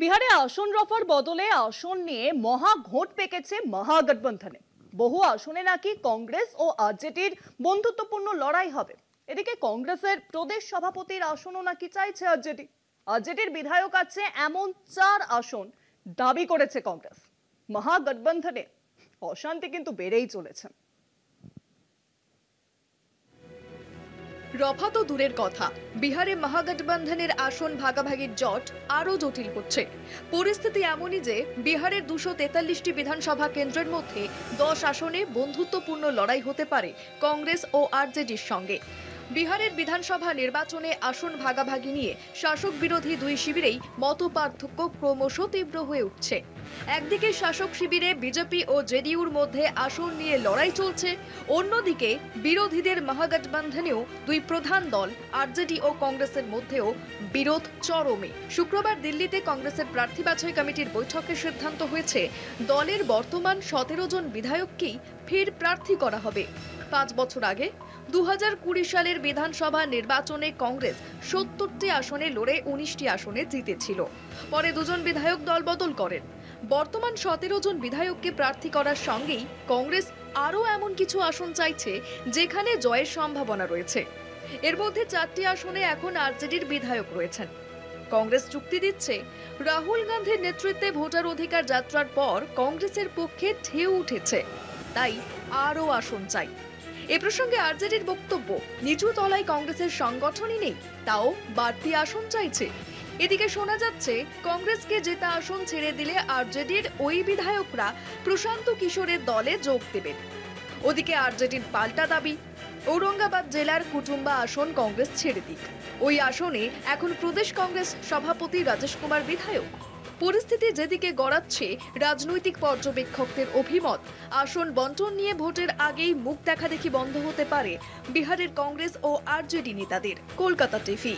বিহারে আসন রফার বদলে আসন নিয়ে মহা ঘোট পেকেছে মহাগঠবন্ধনে। বহু আসনে নাকি কংগ্রেস ও আরজেডির বন্ধুত্বপূর্ণ লড়াই হবে। এদিকে কংগ্রেসের প্রদেশ সভাপতির আসনও নাকি চাইছে আরজেডি। আরজেডির বিধায়ক আছে এমন 4 আসন দাবি করেছে কংগ্রেস। মহাগঠবন্ধনে অশান্তি কিন্তু বেড়েই চলেছে। রফা তো দূরের কথা, বিহারে মহাগঠবন্ধনের আসন ভাগাভাগির জট আরো জটিল হচ্ছে। পরিস্থিতি এমনই যে বিহারের 243টি বিধানসভা কেন্দ্রের মধ্যে 10 আসনে বন্ধুত্বপূর্ণ লড়াই হতে পারে কংগ্রেস ও আরজেডির সঙ্গে। বিহারের বিধানসভা নির্বাচনে আসন ভাগাভাগি নিয়ে শাসক বিরোধী দুই শিবিরেই মতপার্থক্য ক্রমশ তীব্র হয়ে উঠছে। একদিকে শাসক শিবিরে বিজেপি ও জেডিইউর মধ্যে আসন নিয়ে লড়াই চলছে, অন্যদিকে বিরোধীদের মহাগঠবন্ধনেও দুই প্রধান দল আরজেডি ও কংগ্রেসের মধ্যেও বিরোধ চরমে। শুক্রবার দিল্লিতে কংগ্রেসের প্রার্থী বাছাই কমিটির বৈঠকে সিদ্ধান্ত হয়েছে দলের বর্তমান 17 জন বিধায়ককেই ফের প্রার্থী করা হবে। 5 বছর আগে 2020 সালের বিধানসভা নির্বাচনে কংগ্রেস 70টি আসনে লড়ে 19টি আসনে জিতেছিল। পরে দুজন বিধায়ক দলবদল করেন। বর্তমান 17 জন বিধায়ককে প্রার্থী করার সঙ্গেই কংগ্রেস আরও এমন কিছু আসন চাইছে যেখানে জয়ের সম্ভাবনা রয়েছে। এর মধ্যে 4টি আসনে এখন আরজেডির বিধায়ক রয়েছেন। কংগ্রেস যুক্তি দিচ্ছে, রাহুল গান্ধীর নেতৃত্বে ভোটার অধিকার যাত্রার পর কংগ্রেসের পক্ষে ঢেউ উঠেছে, তাই আরও আসন চাই। এ প্রসঙ্গে আরজেডির বক্তব্য, নিচু তলায় কংগ্রেসের সংগঠনই নেই, তাও বাড়তি আসন চাইছে। এদিকে শোনা যাচ্ছে কংগ্রেসকে জেতা আসন ছেড়ে দিলে আরজেডির ওই বিধায়করা প্রশান্ত কিশোরের দলে যোগ দেবেন। ওদিকে আরজেডির পাল্টা দাবি, ঔরঙ্গাবাদ জেলার কুটুম্বা আসন কংগ্রেস ছেড়ে দিক। ওই আসনে এখন প্রদেশ কংগ্রেস সভাপতি রাজেশ কুমার বিধায়ক। পরিস্থিতি যেদিকে গড়াচ্ছে, রাজনৈতিক পর্যবেক্ষকদের অভিমত, আসন বন্টন নিয়ে ভোটের আগেই মুখ দেখাদেখি বন্ধ হতে পারে বিহারের কংগ্রেস ও আরজেডি নেতাদের। কলকাতা টিভি।